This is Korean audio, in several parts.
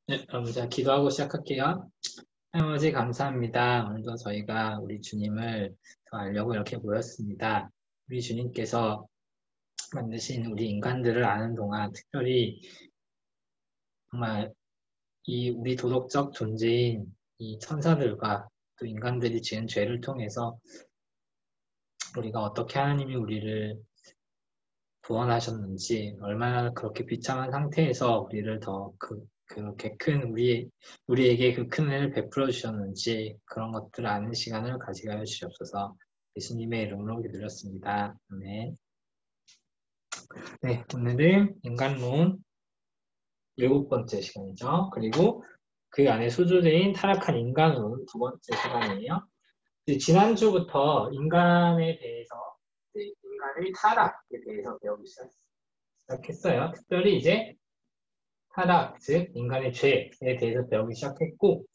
네, 그럼 제가 기도하고 시작할게요. 아버지 감사합니다. 오늘도 저희가 우리 주님을 더 알려고 이렇게 모였습니다. 우리 주님께서 만드신 우리 인간들을 아는 동안 특별히 정말 이 우리 도덕적 존재인 이 천사들과 또 인간들이 지은 죄를 통해서 우리가 어떻게 하나님이 우리를 구원하셨는지, 얼마나 그렇게 비참한 상태에서 우리를 더 그렇게 큰 우리에게 그 큰 은혜를 베풀어 주셨는지 그런 것들을 아는 시간을 가지게 하여 주시옵소서. 예수님의 이름으로 기도드렸습니다. 아멘. 네, 오늘은 인간론 7번째 시간이죠. 그리고 그 안에 소주제인 타락한 인간론 2번째 시간이에요. 지난주부터 인간에 대해서, 인간의 타락에 대해서 배우기 시작했어요. 특별히 이제 타락, 즉 인간의 죄에 대해서 배우기 시작했고,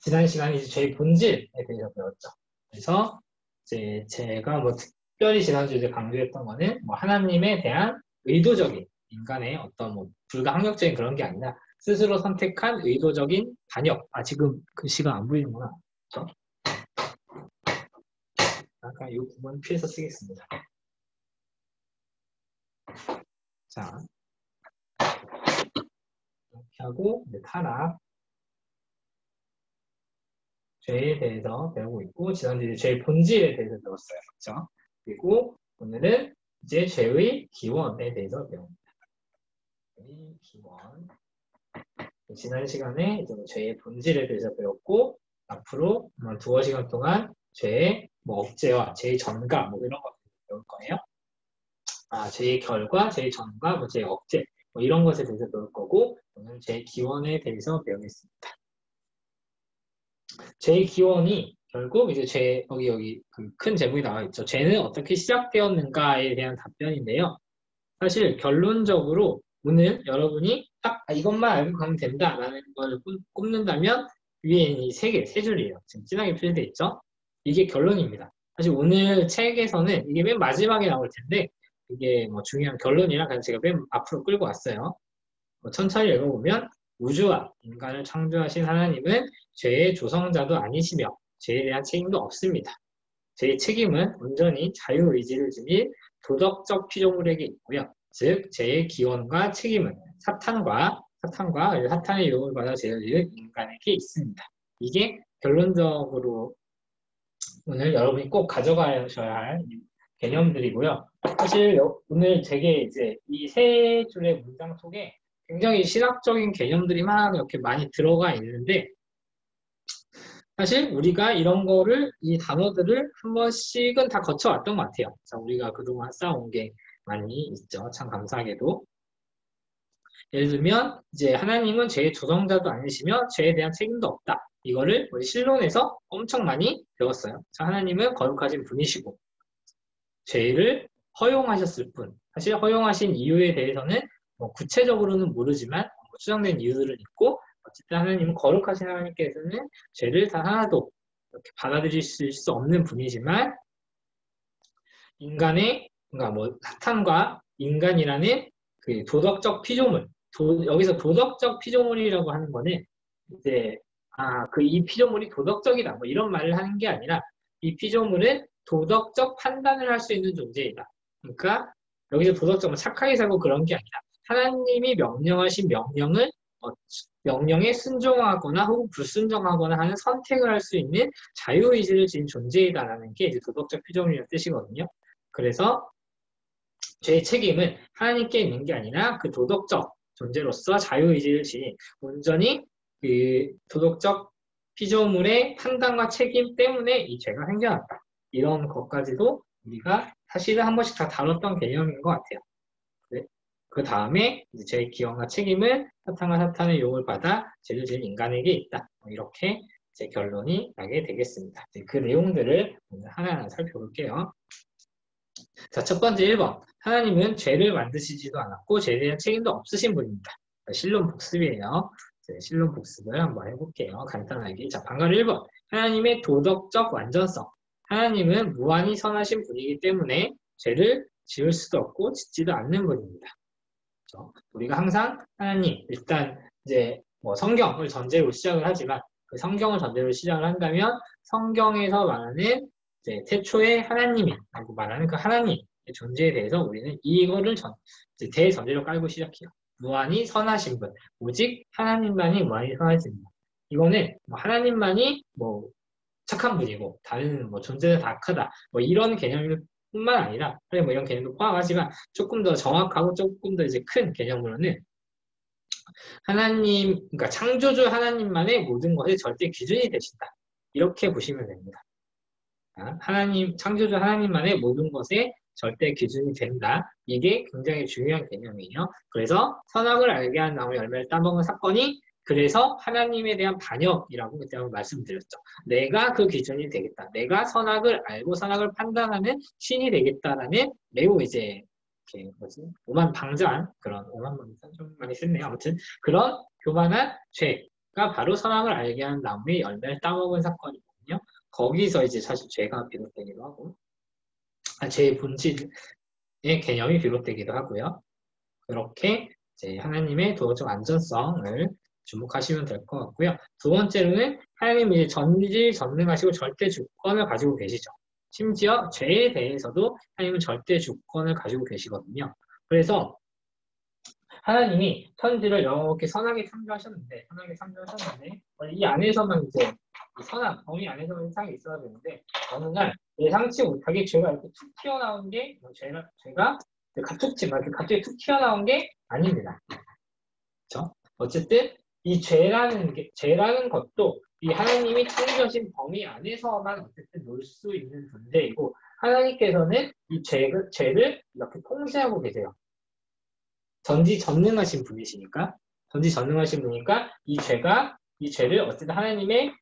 지난 시간에 이제 죄의 본질에 대해서 배웠죠. 그래서 이제 제가 뭐 특별히 지난주에 이제 강조했던 거는 뭐 하나님에 대한 의도적인 인간의 어떤 뭐 불가항력적인 그런 게 아니라 스스로 선택한 의도적인 반역. 아, 지금 글씨가 안 보이는구나. 그렇죠? 아까 이 부분 피해서 쓰겠습니다. 자, 이렇게 하고 이제 타락, 죄에 대해서 배우고 있고, 지난주에 죄의 본질에 대해서 배웠어요. 그렇죠? 그리고 오늘은 이제 죄의 기원에 대해서 배웁니다. 죄의 기원. 지난 시간에 이제 죄의 본질에 대해서 배웠고, 앞으로 2시간 동안 죄의 뭐 억제와 죄의 전가 뭐 이런 것을 배울 거예요. 아, 죄의 결과, 죄의 전가, 뭐 죄의 억제 뭐 이런 것에 대해서 배울 거고, 오늘 죄의 기원에 대해서 배우겠습니다. 죄의 기원이 결국 이제 여기 그 큰 제목이 나와 있죠. 죄는 어떻게 시작되었는가에 대한 답변인데요. 사실 결론적으로 오늘 여러분이 딱 이것만 알고 가면 된다라는 걸 꼽는다면 위에 있는 이 세 줄이에요. 지금 진하게 표시되어 있죠. 이게 결론입니다. 사실 오늘 책에서는 이게 맨 마지막에 나올 텐데 이게 뭐 중요한 결론이라 그냥 제가 맨 앞으로 끌고 왔어요. 천천히 읽어보면 우주와 인간을 창조하신 하나님은 죄의 조성자도 아니시며 죄에 대한 책임도 없습니다. 죄의 책임은 온전히 자유의지를 지닌 도덕적 피조물에게 있고요. 즉 죄의 기원과 책임은 사탄의 유혹을 받아 죄를 지은 인간에게 있습니다. 이게 결론적으로 오늘 여러분이 꼭 가져가셔야 할 개념들이고요. 사실 오늘 되게 이제 이 세 줄의 문장 속에 굉장히 신학적인 개념들이 막 이렇게 많이 들어가 있는데 사실 우리가 이런 거를 이 단어들을 한 번씩은 다 거쳐왔던 것 같아요. 자, 우리가 그동안 쌓아온 게 많이 있죠. 참 감사하게도. 예를 들면 이제 하나님은 죄의 조성자도 아니시며 죄에 대한 책임도 없다. 이거를 우리 신론에서 엄청 많이 배웠어요. 자, 하나님은 거룩하신 분이시고 죄를 허용하셨을 뿐. 사실 허용하신 이유에 대해서는 뭐 구체적으로는 모르지만 추정된 이유들은 있고 어쨌든 하나님은 거룩하신 하나님께서는 죄를 다 하나도 이렇게 받아들이실 수 없는 분이지만 그러니까 뭐 사탄과 인간이라는 그 도덕적 피조물, 여기서 도덕적 피조물이라고 하는 거는 이제 이 피조물이 도덕적이다 뭐 이런 말을 하는 게 아니라 이 피조물은 도덕적 판단을 할 수 있는 존재이다. 그러니까 여기서 도덕적은 착하게 살고 그런 게 아니라 하나님이 명령하신 명령에 순종하거나 혹은 불순종하거나 하는 선택을 할 수 있는 자유의지를 지닌 존재이다라는 게 이제 도덕적 피조물이라는 뜻이거든요. 그래서 죄의 책임은 하나님께 있는 게 아니라 그 도덕적 존재로서 자유의지를 지닌 온전히 그 도덕적 피조물의 판단과 책임 때문에 이 죄가 생겨났다. 이런 것까지도 우리가 사실은 한 번씩 다 다뤘던 개념인 것 같아요. 그 다음에 죄의 기원과 책임은 사탄과 사탄의 유혹을 받아 죄를 지은 인간에게 있다. 이렇게 제 결론이 나게 되겠습니다. 그 내용들을 오늘 하나하나 살펴볼게요. 자, 첫 번째 1번. 하나님은 죄를 만드시지도 않았고 죄에 대한 책임도 없으신 분입니다. 신론 복습이에요. 신론 복습을 한번 해볼게요. 간단하게. 자, 방금 1번. 하나님의 도덕적 완전성. 하나님은 무한히 선하신 분이기 때문에 죄를 지을 수도 없고 짓지도 않는 분입니다. 그렇죠? 우리가 항상 하나님, 일단 이제 뭐 성경을 전제로 시작을 하지만 그 성경을 전제로 시작을 한다면 성경에서 말하는 이제 태초에 하나님이라고 말하는 그 하나님의 존재에 대해서 우리는 이거를 이제 대전제로 깔고 시작해요. 무한히 선하신 분, 오직 하나님만이 무한히 선하신 분. 이거는 뭐 하나님만이 뭐 착한 분이고 다른 뭐 존재는 다 악하다 뭐 이런 개념뿐만 아니라 뭐 이런 개념도 포함하지만 조금 더 정확하고 조금 더 이제 큰 개념으로는 하나님, 그러니까 창조주 하나님만의 모든 것의 절대 기준이 되신다. 이렇게 보시면 됩니다. 하나님, 창조주 하나님만의 모든 것의 절대 기준이 된다. 이게 굉장히 중요한 개념이에요. 그래서 선악을 알게 한 나무의 열매를 따먹은 사건이 그래서 하나님에 대한 반역이라고 그때 한번 말씀드렸죠. 내가 그 기준이 되겠다. 내가 선악을 알고 선악을 판단하는 신이 되겠다라는 매우 이제 이렇게 뭐지? 오만방자한 그런 오만방자 좀 많이 썼네요. 아무튼 그런 교만한 죄가 바로 선악을 알게 한 나무의 열매를 따먹은 사건이거든요. 거기서 이제 사실 죄가 비롯되기도 하고 죄의 본질의 개념이 비롯되기도 하고요. 그렇게 이제 하나님의 도덕적 안전성을 주목하시면 될 것 같고요. 두 번째로는 하나님이 전지전능하시고 절대 주권을 가지고 계시죠. 심지어 죄에 대해서도 하나님은 절대 주권을 가지고 계시거든요. 그래서 하나님이 천지를 이렇게 선하게 창조하셨는데 이 안에서만 이제 선한 범위 안에서만 세상이 있어야 되는데 어느 날 예상치 못하게 죄가 이렇게 툭 튀어나온 게 죄가 갑툭지만 갑자기 툭 튀어나온 게 아닙니다. 그렇죠? 어쨌든 이 죄라는 것도 이 하나님이 창조하신 범위 안에서만 어쨌든 놀 수 있는 존재이고 하나님께서는 이 죄를 이렇게 통제하고 계세요. 전지전능하신 분이시니까 이 죄를 어쨌든 하나님의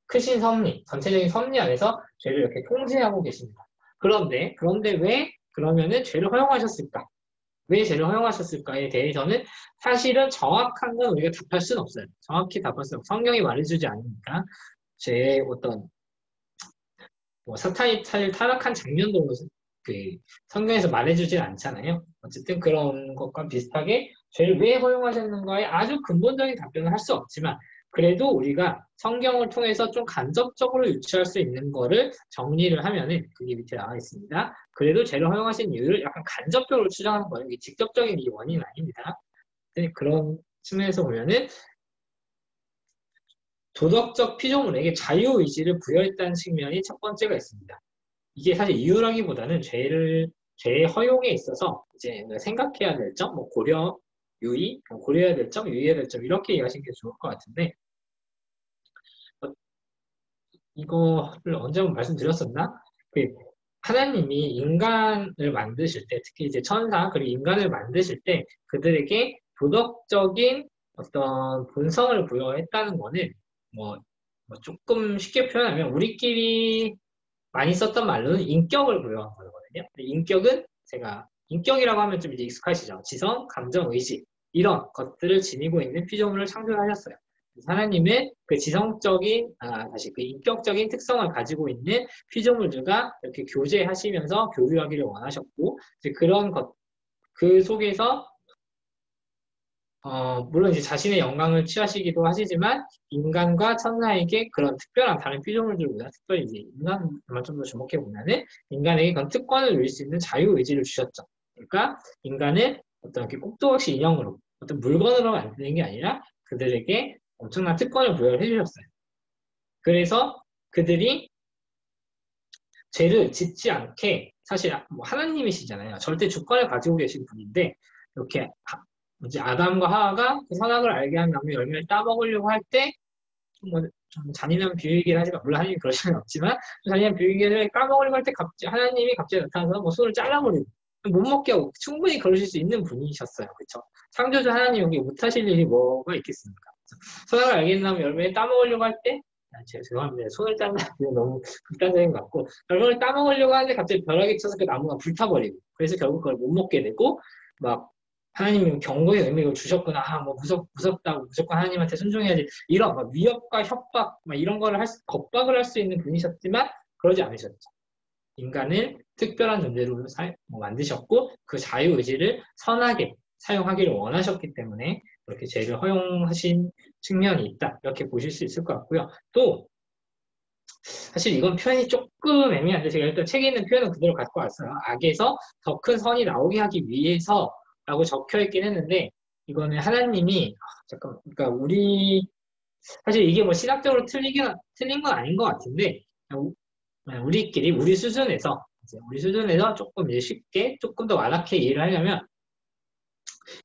크신 섭리, 전체적인 섭리 안에서 죄를 이렇게 통제하고 계십니다. 그런데 왜 그러면은 죄를 허용하셨을까? 왜 죄를 허용하셨을까에 대해서는 사실은 정확한 건 우리가 답할 수는 없어요. 정확히 답할 수는 없어요. 성경이 말해주지 않으니까 죄의 어떤 뭐 사탄이 타락한 장면도 그 성경에서 말해주질 않잖아요. 어쨌든 그런 것과 비슷하게 죄를 왜 허용하셨는가에 아주 근본적인 답변을 할 수 없지만 그래도 우리가 성경을 통해서 좀 간접적으로 유추할 수 있는 거를 정리를 하면은 그게 밑에 나와 있습니다. 그래도 죄를 허용하신 이유를 약간 간접적으로 추정하는 거예요. 이게 직접적인 이 원인은 아닙니다. 그런 측면에서 보면은 도덕적 피조물에게 자유의지를 부여했다는 측면이 첫 번째가 있습니다. 이게 사실 이유라기보다는 죄의 허용에 있어서 이제 생각해야 될 점, 뭐 고려해야 될 점, 유의해야 될 점 이렇게 이해하시는 게 좋을 것 같은데 이거를 언제 한번 말씀드렸었나? 하나님이 인간을 만드실 때, 특히 이제 천사 그리고 인간을 만드실 때 그들에게 도덕적인 어떤 본성을 부여했다는 거는 뭐 조금 쉽게 표현하면 우리끼리 많이 썼던 말로는 인격을 부여한 거거든요. 인격이라고 하면 좀 이제 익숙하시죠. 지성, 감정, 의지 이런 것들을 지니고 있는 피조물을 창조하셨어요. 하나님은 그 그 인격적인 특성을 가지고 있는 피조물들과 이렇게 교제하시면서 교류하기를 원하셨고, 이제 그 속에서 물론 이제 자신의 영광을 취하시기도 하시지만 인간과 천사에게 그런 특별한 다른 피조물들보다 특별히 이제 인간만 좀 더 주목해 보면은 인간에게 그런 특권을 누릴 수 있는 자유의지를 주셨죠. 그러니까 인간은 어떤 이렇게 꼭두 없이 인형으로 어떤 물건으로 만드는 게 아니라 그들에게 엄청난 특권을 부여해 주셨어요. 그래서 그들이 죄를 짓지 않게 사실 뭐 하나님이시잖아요. 절대 주권을 가지고 계신 분인데 이렇게 이제 아담과 하와가 그 선악을 알게 한 나무의 열매를 따먹으려고 할 때 좀 잔인한 비유이긴 하지만 물론 하나님이 그럴 수는 없지만 잔인한 비유이긴 까먹으려고 할 때 하나님이 갑자기 나타나서 뭐 손을 잘라버리고 못 먹게 하고 충분히 그러실 수 있는 분이셨어요. 그렇죠? 창조주 하나님 여기 못하실 일이 뭐가 있겠습니까? 선악을 알게 한 나무의 열매를 따먹으려고 할 때 죄송합니다. 손을 자르는 너무 극단적인 것 같고 열매를 따먹으려고 하는데 갑자기 벼락이 쳐서 그 나무가 불타버리고 그래서 결국 그걸 못 먹게 되고 막 하나님이 경고의 의미를 주셨구나. 뭐 무섭다고 무조건 하나님한테 순종해야지. 이런 위협과 협박 이런 거를 겁박을 할 수 있는 분이셨지만 그러지 않으셨죠. 인간을 특별한 존재로 만드셨고 그 자유의지를 선하게 사용하기를 원하셨기 때문에 이렇게 죄를 허용하신 측면이 있다. 이렇게 보실 수 있을 것 같고요. 또 사실 이건 표현이 조금 애매한데 제가 일단 책에 있는 표현은 그대로 갖고 왔어요. 악에서 더 큰 선이 나오게 하기 위해서라고 적혀 있긴 했는데 이거는 하나님이 잠깐 그러니까 우리 사실 이게 뭐 신학적으로 틀린 건 아닌 것 같은데 우리끼리 우리 수준에서 이제 우리 수준에서 조금 이제 쉽게 조금 더 완악하게 이해를 하려면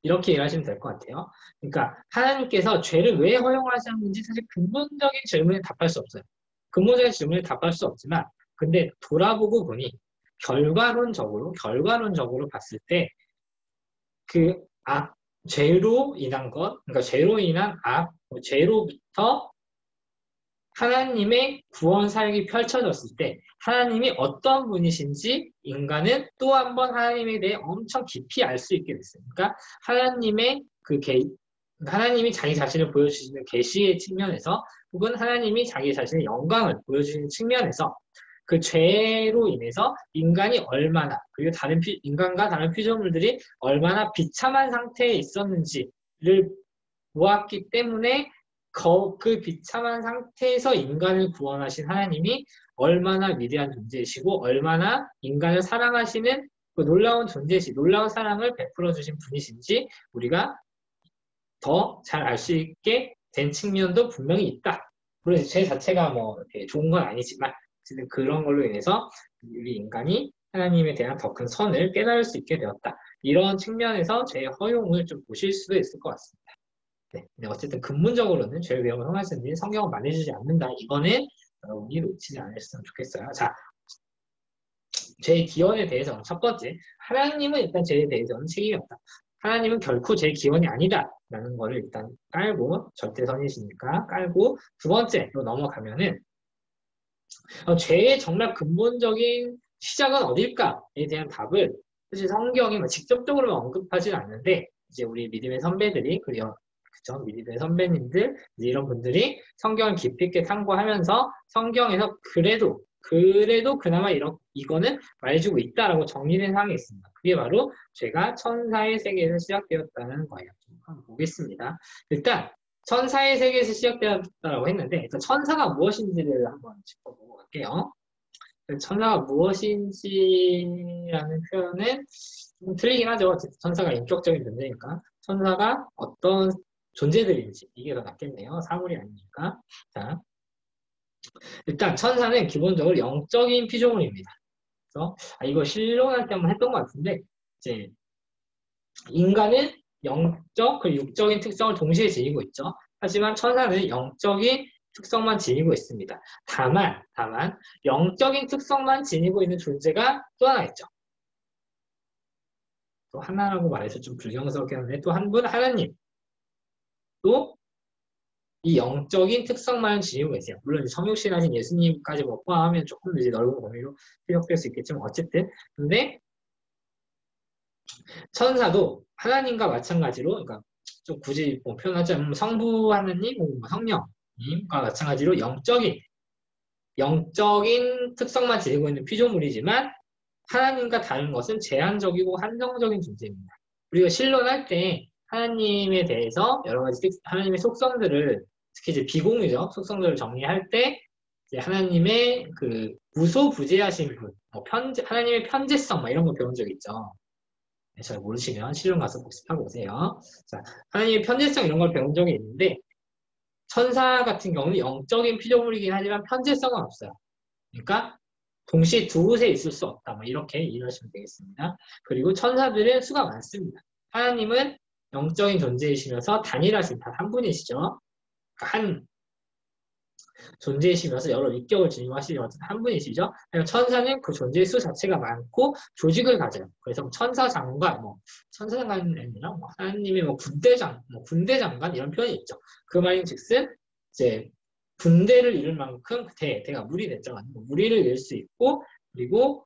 이렇게 이해하시면 될 것 같아요. 그러니까 하나님께서 죄를 왜 허용하셨는지 사실 근본적인 질문에 답할 수 없어요. 근본적인 질문에 답할 수 없지만 근데 돌아보고 보니 결과론적으로 봤을 때 그 죄로 인한 것, 그러니까 죄로 인한 죄로부터 하나님의 구원 사역이 펼쳐졌을 때 하나님이 어떤 분이신지 인간은 또 한 번 하나님에 대해 엄청 깊이 알 수 있게 됐어요. 그러니까 하나님이 자기 자신을 보여주시는 계시의 측면에서 혹은 하나님이 자기 자신의 영광을 보여주시는 측면에서 그 죄로 인해서 인간이 얼마나 그리고 인간과 다른 피조물들이 얼마나 비참한 상태에 있었는지를 보았기 때문에 그 비참한 상태에서 인간을 구원하신 하나님이 얼마나 위대한 존재이시고 얼마나 인간을 사랑하시는 그 놀라운 놀라운 사랑을 베풀어 주신 분이신지 우리가 더 잘 알 수 있게 된 측면도 분명히 있다. 물론 죄 자체가 뭐 이렇게 좋은 건 아니지만 그런 걸로 인해서 우리 인간이 하나님에 대한 더 큰 선을 깨달을 수 있게 되었다. 이런 측면에서 죄의 허용을 좀 보실 수도 있을 것 같습니다. 네, 근데 어쨌든 근본적으로는 죄를 왜 허용하셨는지 성경은 말해주지 않는다. 이거는 여러분이 놓치지 않으셨으면 좋겠어요. 자, 죄의 기원에 대해서는 첫 번째, 하나님은 일단 죄에 대해서는 책임이 없다. 하나님은 결코 죄의 기원이 아니다. 라는 거를 일단 깔고, 절대선이시니까 깔고, 두 번째로 넘어가면은, 죄의 정말 근본적인 시작은 어딜까에 대한 답을 사실 성경이 직접적으로 언급하진 않는데, 이제 우리 믿음의 선배들이, 그죠? 믿음의 선배님들, 이런 분들이 성경을 깊이 있게 탐구하면서 성경에서 그래도 그나마 이거는 말해주고 있다라고 정리된 사항이 있습니다. 그게 바로 죄가 천사의 세계에서 시작되었다는 거예요. 좀 한번 보겠습니다. 일단 천사의 세계에서 시작되었다고 했는데 일단 천사가 무엇인지를 한번 짚어보고 갈게요. 천사가 무엇인지라는 표현은 좀 틀리긴 하죠. 천사가 인격적인 존재니까. 천사가 어떤 존재들인지 이게 더 낫겠네요. 사물이 아니니까. 자, 일단 천사는 기본적으로 영적인 피조물입니다. 그래서 이거 실론할 때 한번 했던 것 같은데 이제 인간은 영적 그리고 육적인 특성을 동시에 지니고 있죠. 하지만 천사는 영적인 특성만 지니고 있습니다. 다만 영적인 특성만 지니고 있는 존재가 또 하나 있죠. 또 하나라고 말해서 좀 불경스럽긴 한데 또 한 분 하나님 또 이 영적인 특성만 지니고 계세요. 물론 성육신하신 예수님까지 뭐 포함하면 조금 이제 넓은 범위로 해석될 수 있겠지만 어쨌든 근데 천사도 하나님과 마찬가지로 그러니까 좀 굳이 뭐 표현하자면 성부 하나님, 뭐 성령님과 마찬가지로 영적인 특성만 지니고 있는 피조물이지만 하나님과 다른 것은 제한적이고 한정적인 존재입니다. 우리가 신론할 때 하나님에 대해서 여러 가지 하나님의 속성들을 특히 이제 비공유적 속성들을 정리할 때 이제 하나님의 그 무소부재하신 분, 하나님의 편재성 이런 거 배운 적 있죠. 잘 모르시면 신론 가서 복습하고 오세요. 자, 하나님의 편재성 이런 걸 배운 적이 있는데 천사 같은 경우는 영적인 피조물이긴 하지만 편재성은 없어요. 그러니까 동시에 두 곳에 있을 수 없다. 이렇게 이해하시면 되겠습니다. 그리고 천사들은 수가 많습니다. 하나님은 영적인 존재이시면서 단일하신 단 한 분이시죠. 한 존재이시면서 여러 위격을 지니하시는 한 분이시죠. 천사는 그 존재의 수 자체가 많고 조직을 가져요. 그래서 천사장관, 천사장관이 아니라 하나님의 군대장관 이런 표현이 있죠. 그 말인즉슨 이제 군대를 이룰 만큼 대가 무리됐죠. 무리를 이룰 수 있고 그리고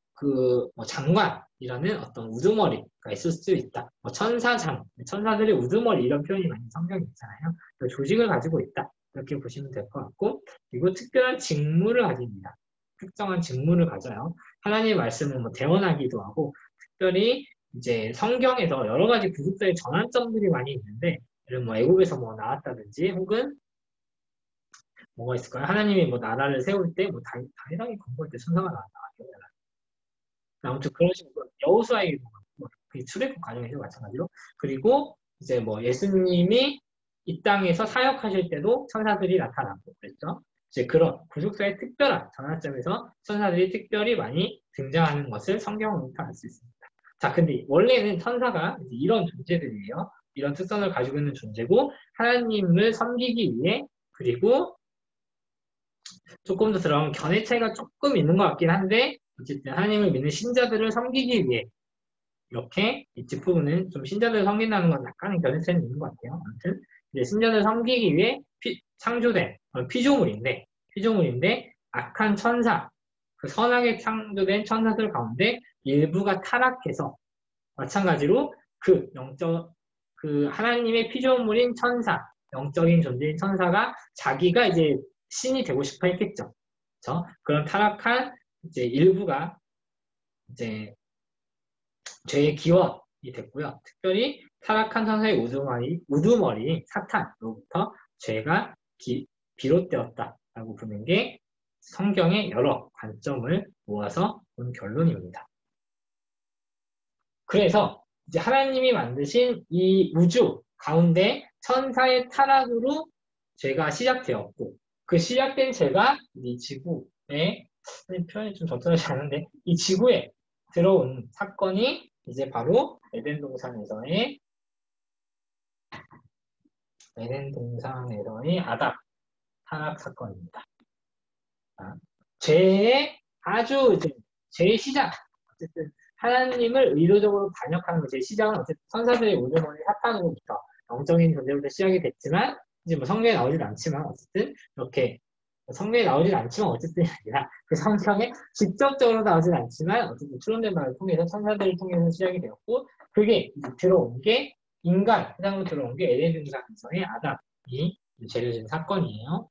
장관이라는 어떤 우두머리가 있을 수 있다. 천사들의 우두머리 이런 표현이 많이 성경에 있잖아요. 조직을 가지고 있다. 이렇게 보시면 될 것 같고 그리고 특별한 직무를 가집니다. 특정한 직무를 가져요. 하나님의 말씀은 대언하기도 하고 특별히 이제 성경에서 여러 가지 구속사의 전환점들이 많이 있는데 이런 뭐 애국에서 뭐 나왔다든지 혹은 뭐가 있을까요? 하나님이 뭐 나라를 세울 때 뭐 다윗왕이 건국할 때 천사가 나왔다. 아무튼 그런 식으로 여호수아의 그 출애굽 과정에서 마찬가지로 그리고 이제 뭐 예수님이 이 땅에서 사역하실 때도 천사들이 나타나고 그랬죠. 이제 그런 구속사의 특별한 전환점에서 천사들이 특별히 많이 등장하는 것을 성경으로부터 알 수 있습니다. 자, 근데 원래는 천사가 이제 이런 존재들이에요. 이런 특성을 가지고 있는 존재고 하나님을 섬기기 위해 그리고 조금 더 들어가면 견해 차이가 조금 있는 것 같긴 한데 어쨌든 하나님을 믿는 신자들을 섬기기 위해 이렇게 이 뒷부분은 좀 신자들을 섬긴다는 건 약간의 견해 차이는 있는 것 같아요. 아무튼 이제 신자들을 섬기기 위해 창조된 피조물인데 악한 천사, 그 선하게 창조된 천사들 가운데 일부가 타락해서 마찬가지로 그 하나님의 피조물인 천사, 영적인 존재인 천사가 자기가 이제 신이 되고 싶어 했겠죠. 그렇죠? 그런 타락한 이제 일부가 이제 죄의 기원이 됐고요. 특별히 타락한 천사의 우두머리인 사탄으로부터 죄가 비롯되었다라고 보는 게 성경의 여러 관점을 모아서 본 결론입니다. 그래서 이제 하나님이 만드신 이 우주 가운데 천사의 타락으로 죄가 시작되었고 그 시작된 죄가 이 지구에 표현이 좀 적절하지 않은데 이 지구에 들어온 사건이 이제 바로 에덴 동산에서의 아담 타락 사건입니다. 죄의 아주 이제 죄의 시작 어쨌든 하나님을 의도적으로 반역하는 것의 시작은 어쨌든 천사들의 우주머리 사탄으로부터 영적인 존재부터 시작이 됐지만 이제 뭐 성경에 나오진 않지만 어쨌든 이렇게 성경에 나오진 않지만 어쨌든 아니라 그 성경에 직접적으로 나오진 않지만 어쨌든 추론된 말을 통해서 천사들을 통해서 시작이 되었고 그게 들어온 게 인간 세상으로 들어온 게 에덴 동산에서의 아담이 죄를 지은 사건이에요.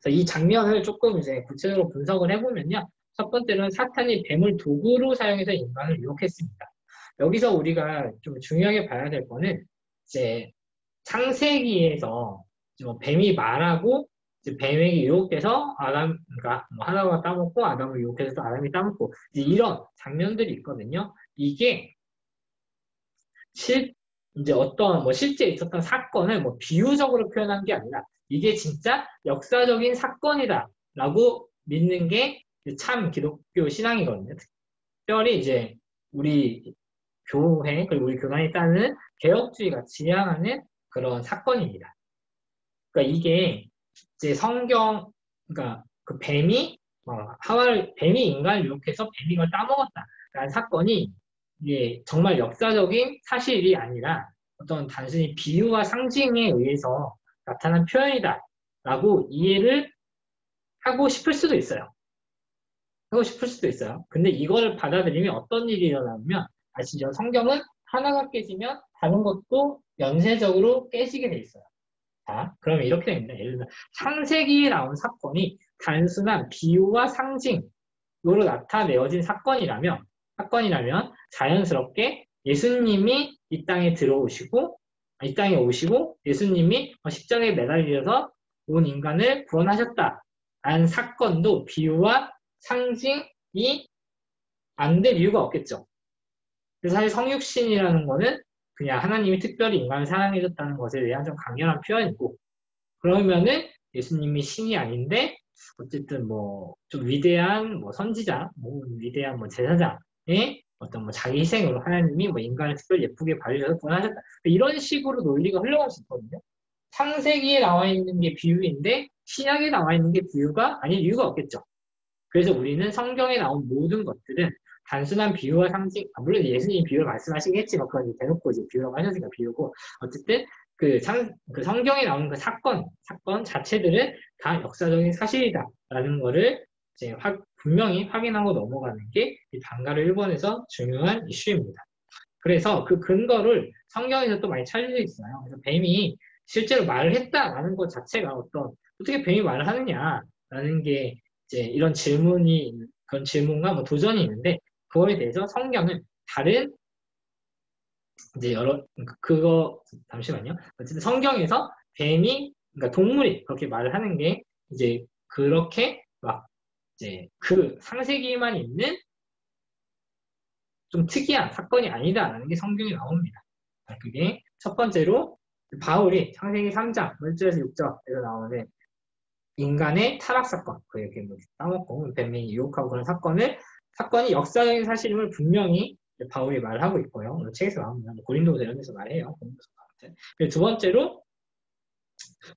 그래서 이 장면을 조금 이제 구체적으로 분석을 해보면요. 첫 번째로는 사탄이 뱀을 도구로 사용해서 인간을 유혹했습니다. 여기서 우리가 좀 중요하게 봐야 될 거는 이제 창세기에서 뱀이 말하고 뱀에게 유혹돼서 그러니까 뭐 하나가 따먹고 아담을 유혹해서 또 아담이 따먹고 이런 장면들이 있거든요. 이게 이제 어떤 뭐 실제 있었던 사건을 뭐 비유적으로 표현한 게 아니라 이게 진짜 역사적인 사건이다라고 믿는 게 참 기독교 신앙이거든요. 특별히 이제 우리 교회 그리고 우리 교단이 따르는 개혁주의가 지향하는 그런 사건입니다. 그러니까 이게 이제 그러니까 그 뱀이 인간을 유혹해서 뱀이 이걸 따먹었다라는 사건이 이게 정말 역사적인 사실이 아니라 어떤 단순히 비유와 상징에 의해서 나타난 표현이다라고 이해를 하고 싶을 수도 있어요. 근데 이거를 받아들이면 어떤 일이 일어나면 아시죠? 성경은 하나가 깨지면 다른 것도 연쇄적으로 깨지게 돼 있어요. 자, 그러면 이렇게 됩니다. 예를 들면 창세기에 나온 사건이 단순한 비유와 상징으로 나타내어진 사건이라면 자연스럽게 예수님이 이 땅에 오시고 예수님이 십자가에 매달려서 온 인간을 구원하셨다라는 사건도 비유와 상징이 안 될 이유가 없겠죠. 그래서 사실 성육신이라는 거는 그냥 하나님이 특별히 인간을 사랑해줬다는 것에 대한 좀 강렬한 표현이고 그러면은 예수님이 신이 아닌데 어쨌든 뭐 좀 위대한 뭐 선지자, 뭐 위대한 뭐 제사장의 어떤 뭐 자기 희생으로 하나님이 뭐 인간을 특별히 예쁘게 봐주셔서 구원하셨다. 이런 식으로 논리가 흘러갈 수 있거든요. 창세기에 나와 있는 게 비유인데 신약에 나와 있는 게 비유가 아닐 이유가 없겠죠. 그래서 우리는 성경에 나온 모든 것들은 단순한 비유와 상징, 물론 예수님이 비유를 말씀하시겠지만 그건 대놓고 이제 비유라고 하셨으니까 비유고 어쨌든 그 성경에 나오는 그 사건 자체들은 다 역사적인 사실이다라는 거를 이제 분명히 확인하고 넘어가는 게 이 방가르 1번에서 중요한 이슈입니다. 그래서 그 근거를 성경에서 또 많이 찾을 수 있어요. 그래서 뱀이 실제로 말을 했다라는 것 자체가 어떻게 뱀이 말을 하느냐라는 게 이제 이런 그런 질문과 뭐 도전이 있는데 그거에 대해서 성경은 다른 이제 그거 잠시만요. 어쨌든 성경에서 뱀이 그러니까 동물이 그렇게 말을 하는 게 이제 그렇게 막 이제 그 창세기에만 있는 좀 특이한 사건이 아니다라는 게 성경에 나옵니다. 그게 첫 번째로 바울이 창세기 3장 1절에서 6절에서 나오는 인간의 타락 사건, 그 이렇게 뭐 따먹고 뱀이 유혹하고 그런 사건이 역사적인 사실임을 분명히 바울이 말하고 있고요. 오늘 책에서 나옵니다. 고린도서 이런 데서 말해요. 그리고 두 번째로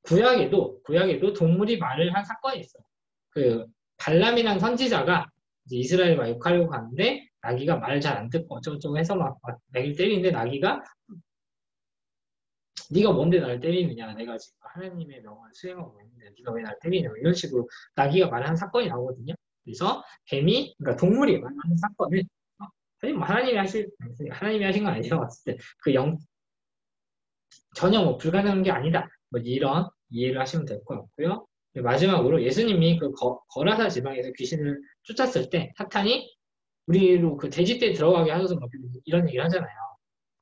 구약에도 동물이 말을 한 사건이 있어요. 그 발람이라는 선지자가 이제 이스라엘 막 욕하려고 가는데 나귀가 말을 잘 안 듣고 어쩌고저쩌고 해서 막 나귀를 때리는데 나귀가 네가 뭔데 나를 때리느냐, 내가 지금 하나님의 명을 수행하고 있는데 네가 왜 나를 때리냐, 이런 식으로 나귀가 말하는 사건이 나오거든요. 그래서 뱀이, 그러니까 동물이 말하는 사건을 사실 뭐 하나님이 하신 건 아니죠. 어쨌든 전혀 뭐 불가능한 게 아니다. 뭐 이런 이해를 하시면 될 것 같고요. 마지막으로 예수님이 그 거라사 지방에서 귀신을 쫓았을 때 사탄이 우리로 그 돼지떼에 들어가게 하셔서 뭐 이런 얘기를 하잖아요.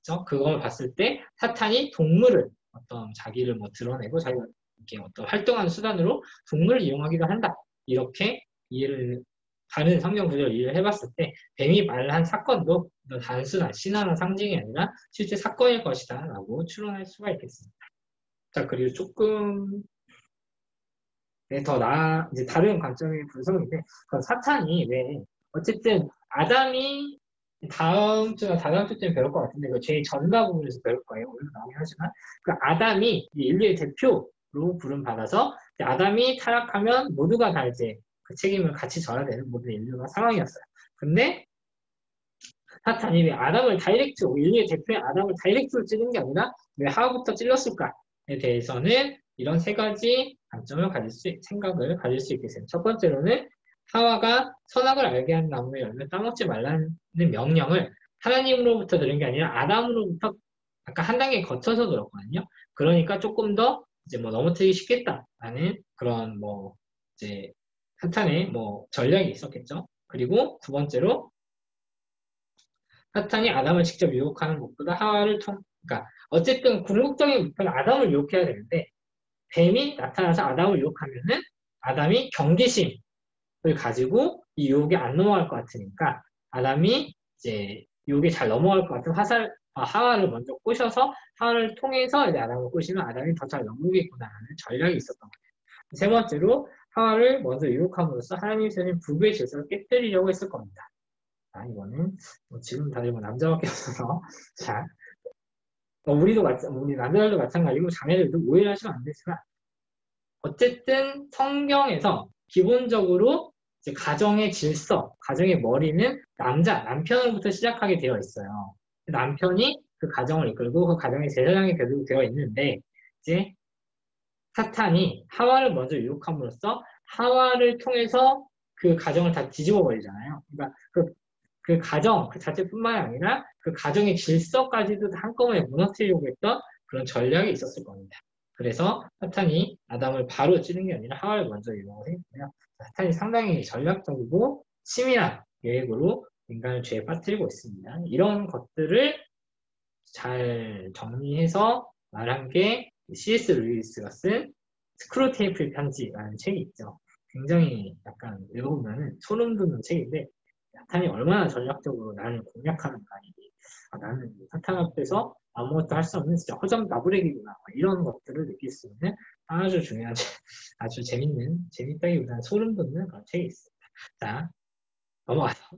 그래서 그걸 봤을 때 사탄이 동물을 어떤 자기를 뭐 드러내고 자기가 이렇게 어떤 활동하는 수단으로 동물을 이용하기도 한다. 이렇게 이해를 다른 성경 구절을 이해를 해봤을 때 뱀이 말을 한 사건도 단순한 신화나 상징이 아니라 실제 사건일 것이다 라고 추론할 수가 있겠습니다. 자, 그리고 조금 이제 다른 관점의 분석인데 사탄이 왜 어쨌든 아담이 다음 주나 다다음 주쯤에 배울 것 같은데 그 제 전가 부분에서 배울 거예요. 오늘 나오긴 하지만 그 아담이 인류의 대표로 부름받아서 아담이 타락하면 모두가 다 이제 그 책임을 같이 져야 되는 모든 인류가 상황이었어요. 근데 사탄이 왜 아담을 다이렉트로 인류의 대표인 아담을 다이렉트로 찌른 게 아니라 왜 하와부터 찔렀을까에 대해서는 이런 세 가지 생각을 가질 수 있겠습니다. 첫 번째로는 하와가 선악을 알게 하는 나무의 열매 따먹지 말라는 명령을 하나님으로부터 들은 게 아니라 아담으로부터 아까 한 단계 거쳐서 들었거든요. 그러니까 조금 더 이제 뭐 넘어뜨리기 쉽겠다라는 그런 뭐 이제 사탄의 뭐 전략이 있었겠죠. 그리고 두 번째로 사탄이 아담을 직접 유혹하는 것보다 그러니까 어쨌든 궁극적인 목표는 아담을 유혹해야 되는데 뱀이 나타나서 아담을 유혹하면은 아담이 경계심을 가지고 이 유혹에 안 넘어갈 것 같으니까 아담이 이제 유혹에 잘 넘어갈 것 같은 하와를 먼저 꼬셔서 하와를 통해서 이제 아담을 꼬시면 아담이 더 잘 넘어오겠구나라는 전략이 있었던 거예요. 세 번째로 하와를 먼저 유혹함으로써 하나님이 세우신 부부의 질서를 깨뜨리려고 했을 겁니다. 자, 이거는 뭐 지금 다들 뭐 남자밖에 없어서 자, 우리 남자들도 마찬가지고 자매들도 오해를 하시면 안 되지만 어쨌든 성경에서 기본적으로 이제 가정의 질서, 가정의 머리는 남편으로부터 시작하게 되어 있어요. 남편이 그 가정을 이끌고 그 가정의 제사장이 되어 있는데 이제 사탄이 하와를 먼저 유혹함으로써 하와를 통해서 그 가정을 다 뒤집어 버리잖아요. 그러니까 그 가정 그 자체뿐만 아니라 그 가정의 질서까지도 한꺼번에 무너뜨리려고 했던 그런 전략이 있었을 겁니다. 그래서 사탄이 아담을 바로 찌른 게 아니라 하와를 먼저 유혹을 했고요. 사탄이 상당히 전략적이고 치밀한 계획으로 인간을 죄에 빠뜨리고 있습니다. 이런 것들을 잘 정리해서 말한 게 C.S. 루이스가 쓴 스크루테이프 편지라는 책이 있죠. 굉장히 약간 읽어보면 소름 돋는 책인데 사탄이 얼마나 전략적으로 나를 공략하는가. 나는 사탄 앞에서 아무것도 할 수 없는 진짜 허접 나부레기구나. 이런 것들을 느낄 수 있는 아주 중요한, 아주 재밌다기보다는 소름 돋는 그런 책이 있습니다. 자, 넘어가서.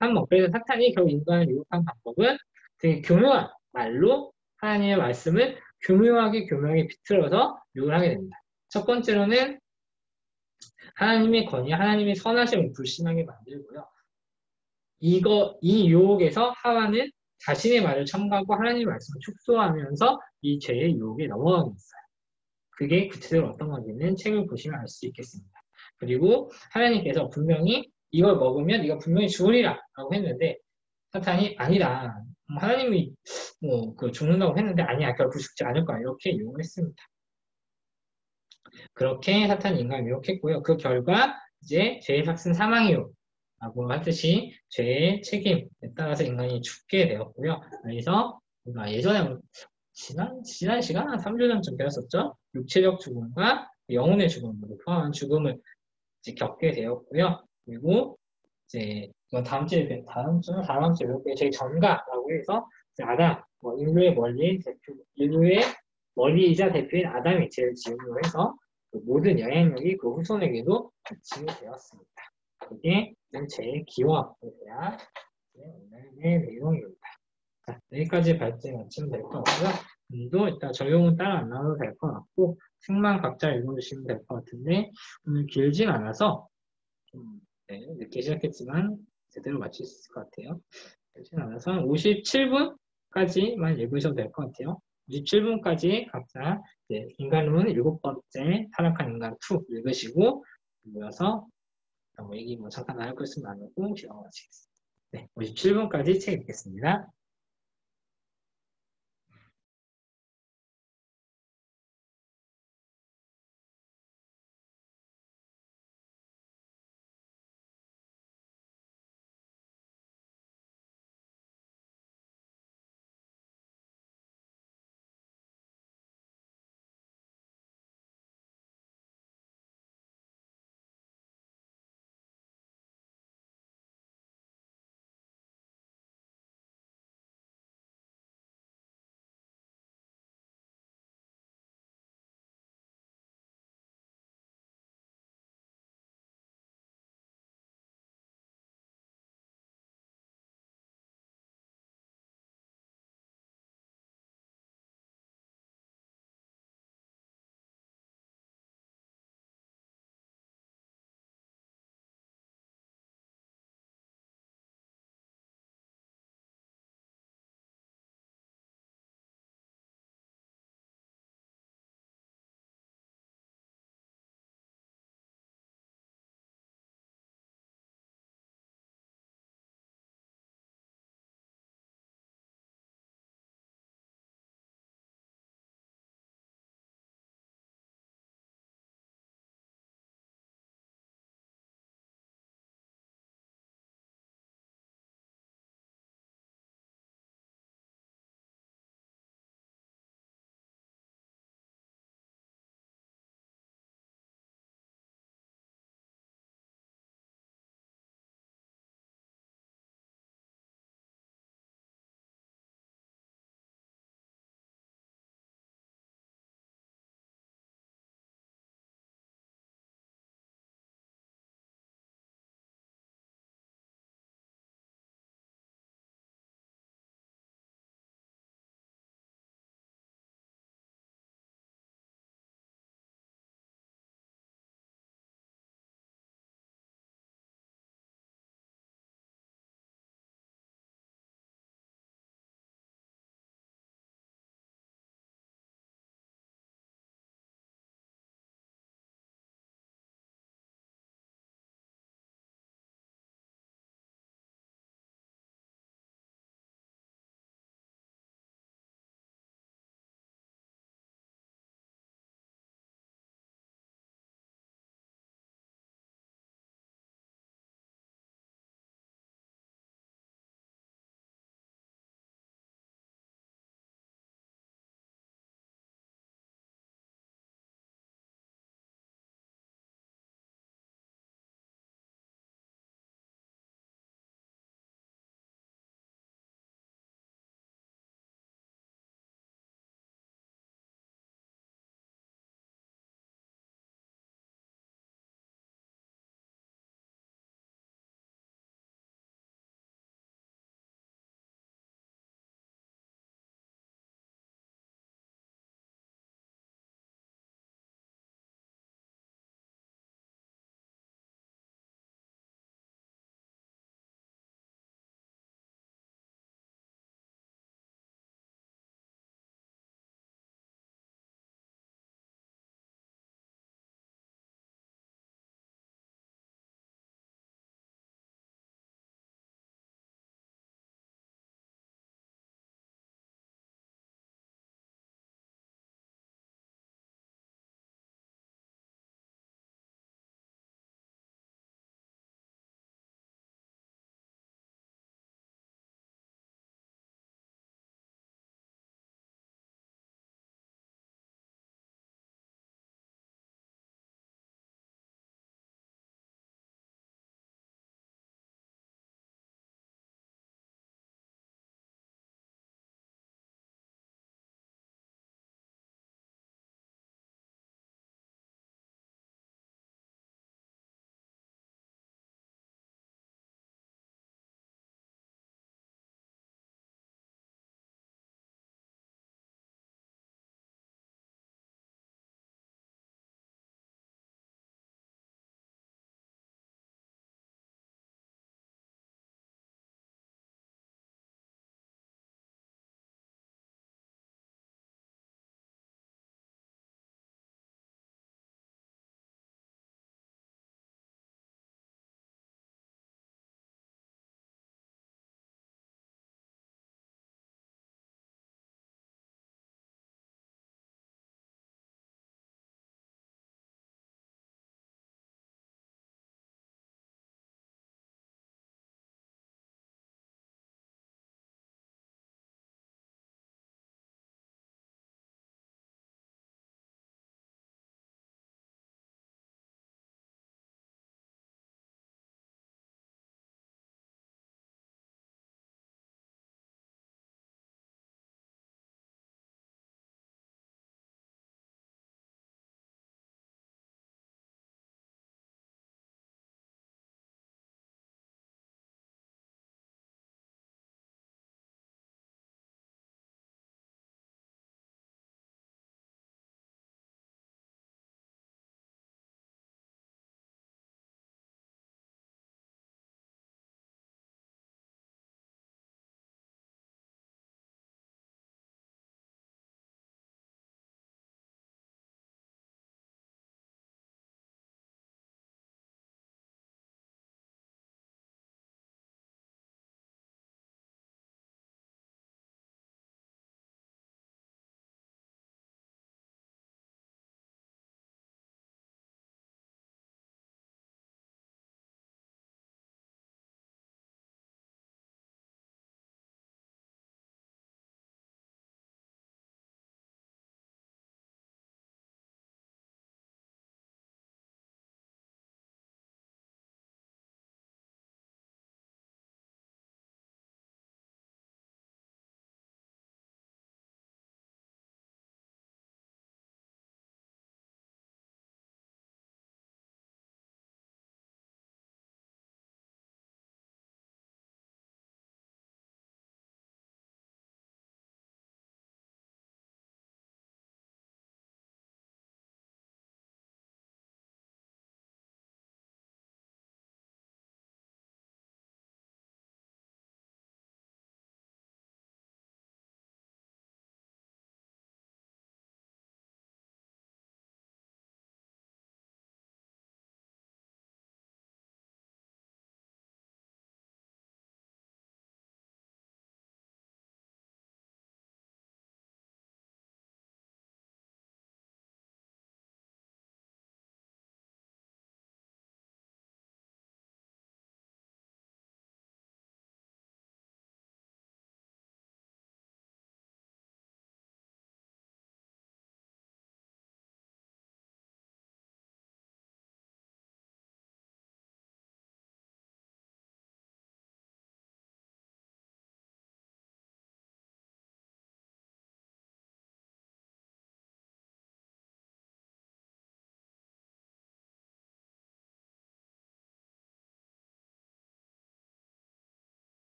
한 먹배에서 사탄이 결국 인간을 유혹한 방법은 되게 교묘한 말로 하나님의 말씀을 교묘하게 비틀어서 유혹을 하게 됩니다. 첫 번째로는 하나님의 권위, 하나님의 선하심을 불신하게 만들고요. 이 유혹에서 하와는 자신의 말을 첨가하고 하나님의 말씀을 축소하면서 이 죄의 유혹에 넘어가고 있어요. 그게 구체적으로 어떤 건지는 책을 보시면 알 수 있겠습니다. 그리고 하나님께서 분명히 이걸 먹으면 네가 분명히 죽으리라 라고 했는데 사탄이 아니다. 하나님이 죽는다고 했는데 아니야. 결국 죽지 않을 거야. 이렇게 유혹을 했습니다. 그렇게 사탄이 인간을 유혹했고요. 그 결과 이제 죄의 삭은 사망이요. 라고 하듯이 죄의 책임에 따라서 인간이 죽게 되었고요. 그래서 예전에 지난 시간 한 3주 전쯤 배웠었죠? 육체적 죽음과 영혼의 죽음을 포함한 죽음을 이제 겪게 되었고요. 그리고 이제 이건 다음 주에 배울게요. 저희 전가라고 해서 이제 아담, 인류의 원리이자 대표인 아담이 죄를 지음으로 해서 그 모든 영향력이 그 후손에게도 미치게 되었습니다. 그게 죄의 기원에 대한 오늘의 내용입니다. 자, 여기까지 발제 마치면 될 것 같고요. 오늘도 일단 적용은 따라 안 나와도 될 것 같고 책만 각자 읽어주시면 될 것 같은데 오늘 길진 않아서 좀 늦게 시작했지만 제대로 마칠 수 있을 것 같아요. 길진 않아서 57분까지만 읽으셔도 될 것 같아요. 57분까지 각자 인간론 7번째 타락한 인간 2 읽으시고 모여서 얘기 잠깐 나눌 거 있으면 나누고 시간 마치겠습니다. 네, 57분까지 책 읽겠습니다.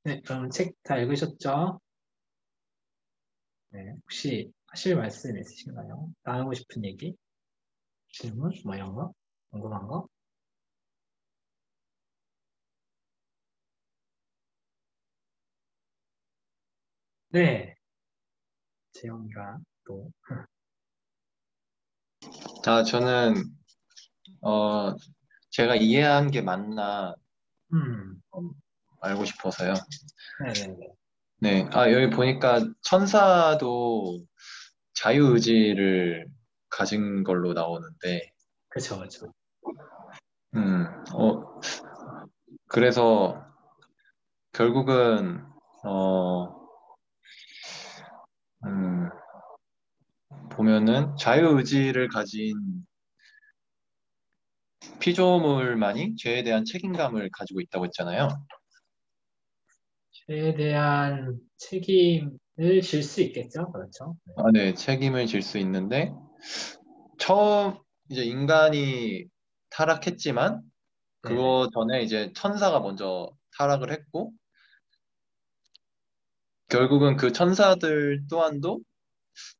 네, 그럼 책 다 읽으셨죠? 네, 혹시 하실 말씀 있으신가요? 나누고 싶은 얘기, 질문, 뭐 이런 거? 궁금한 거? 네, 재영이가 또, 저는, 어, 제가 이해한 게 맞나 음, 알고 싶어서요. 네네네. 네. 여기 보니까 천사도 자유의지를 가진 걸로 나오는데, 그쵸, 그쵸. 음, 어, 그래서 결국은, 어, 음, 보면은 자유의지를 가진 피조물만이 죄에 대한 책임감을 가지고 있다고 했잖아요. 최대한 책임을 질 수 있겠죠? 그렇죠? 네. 네. 책임을 질 수 있는데, 처음 이제 인간이 타락했지만, 네네. 그거 전에 이제 천사가 먼저 타락을 했고, 결국은 그 천사들 또한도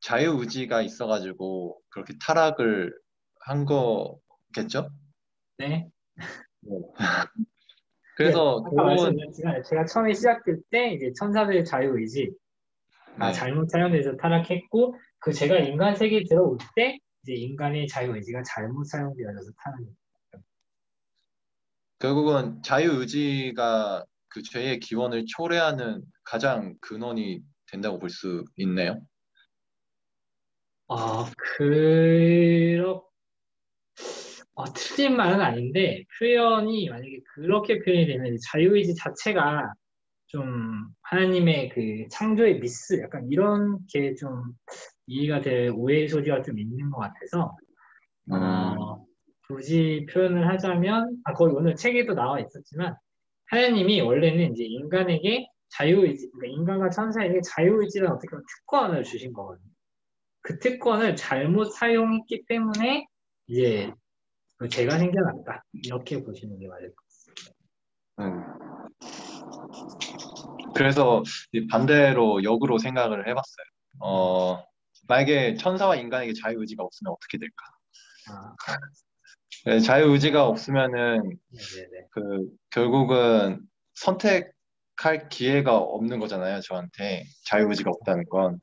자유의지가 있어가지고 그렇게 타락을 한 거겠죠? 네. 네. 네, 그래서 아까 결국은, 말씀드렸지만 제가 처음에 시작될 때 이제 천사들의 자유의지가 네. 잘못 사용돼서 타락했고 그 제가 인간 세계에 들어올 때 이제 인간의 자유의지가 잘못 사용되어져서 타락했어요. 결국은 자유의지가 그 죄의 기원을 초래하는 가장 근원이 된다고 볼 수 있네요. 아, 그렇, 틀린 말은 아닌데 표현이 만약에 그렇게 표현이 되면 이제 자유의지 자체가 좀 하나님의 그 창조의 미스 약간 이런 게 좀 이해가 될 오해의 소지가 좀 있는 것 같아서 음, 굳이 표현을 하자면 거의 오늘 책에도 나와 있었지만 하나님이 원래는 이제 인간에게 자유의지 그러니까 인간과 천사에게 자유의지라는 어떻게 보면 특권을 주신 거거든요. 그 특권을 잘못 사용했기 때문에 이제 그 죄가 생겨났다 이렇게 보시는 게 맞을 것 음. 그래서 이 반대로 역으로 생각을 해봤어요. 같습니다. 만약에 천사와 인간에게 자유의지가 없으면 어떻게 될까? 아, 네, 자유의지가 없으면은 네네네. 결국은 선택할 기회가 없는 거잖아요, 저한테. 자유의지가 그렇죠. 없다는 건.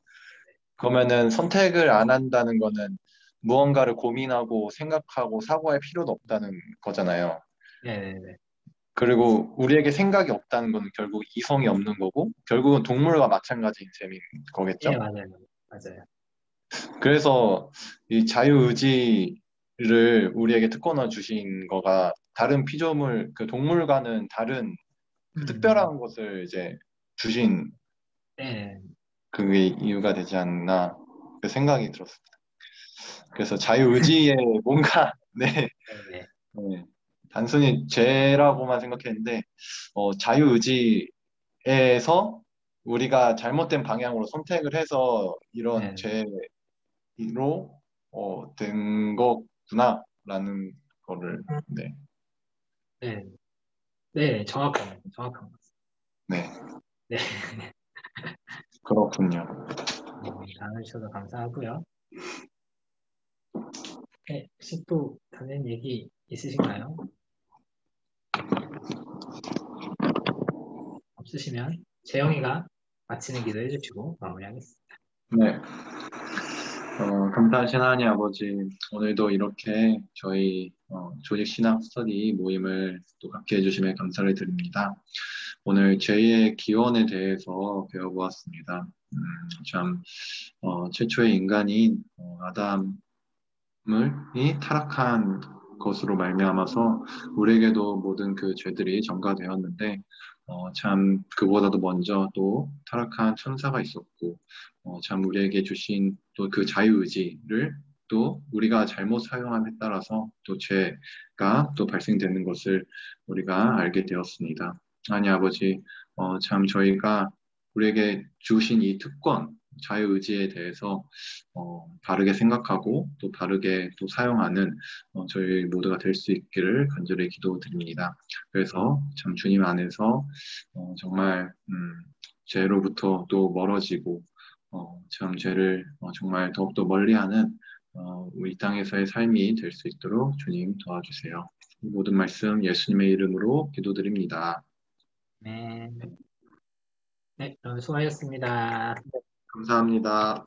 그러면은 선택을 안 한다는 거는 무언가를 고민하고 생각하고 사고할 필요도 없다는 거잖아요. 네네네. 그리고 우리에게 생각이 없다는 건 결국 이성이 없는 거고, 결국은 동물과 마찬가지인 셈인 예, 거겠죠? 맞아요. 맞아요. 그래서 이 자유의지를 우리에게 특권을 주신 거가 다른 피조물, 그 동물과는 다른 그 음, 특별한 것을 이제 주신 네, 그게 이유가 되지 않나 그 생각이 들었습니다. 그래서 자유의지에 뭔가 네, 네네. 네. 단순히 죄라고만 생각했는데 자유의지에서 우리가 잘못된 방향으로 선택을 해서 이런 네, 죄로 된 거구나라는 거를 네, 네, 네, 정확한 것 같습니다. 네, 네, 그렇군요. 나눠주셔서 감사하고요. 네, 혹시 또 다른 얘기 있으신가요? 없으시면 재영이가 마치는 기도 해주시고 마무리하겠습니다. 네. 감사하신 하나님 아버지, 오늘도 이렇게 저희 조직 신학 스터디 모임을 또 갖게 해주심에 감사를 드립니다. 오늘 죄의 기원에 대해서 배워보았습니다. 참 최초의 인간인 아담이 타락한 것으로 말미암아서 우리에게도 모든 그 죄들이 전가되었는데 참 그보다도 먼저 또 타락한 천사가 있었고 참 우리에게 주신 또 그 자유의지를 또 우리가 잘못 사용함에 따라서 또 죄가 또 발생되는 것을 우리가 알게 되었습니다. 아니 아버지 참 저희가 우리에게 주신 이 특권 자유의지에 대해서 바르게 생각하고 또 바르게 또 사용하는 저희 모두가 될 수 있기를 간절히 기도드립니다. 그래서 참 주님 안에서 정말 죄로부터 또 멀어지고 참 죄를 정말 더욱더 멀리하는 우리 땅에서의 삶이 될 수 있도록 주님 도와주세요. 이 모든 말씀 예수님의 이름으로 기도드립니다. 네, 네, 그럼 수고하셨습니다. 감사합니다.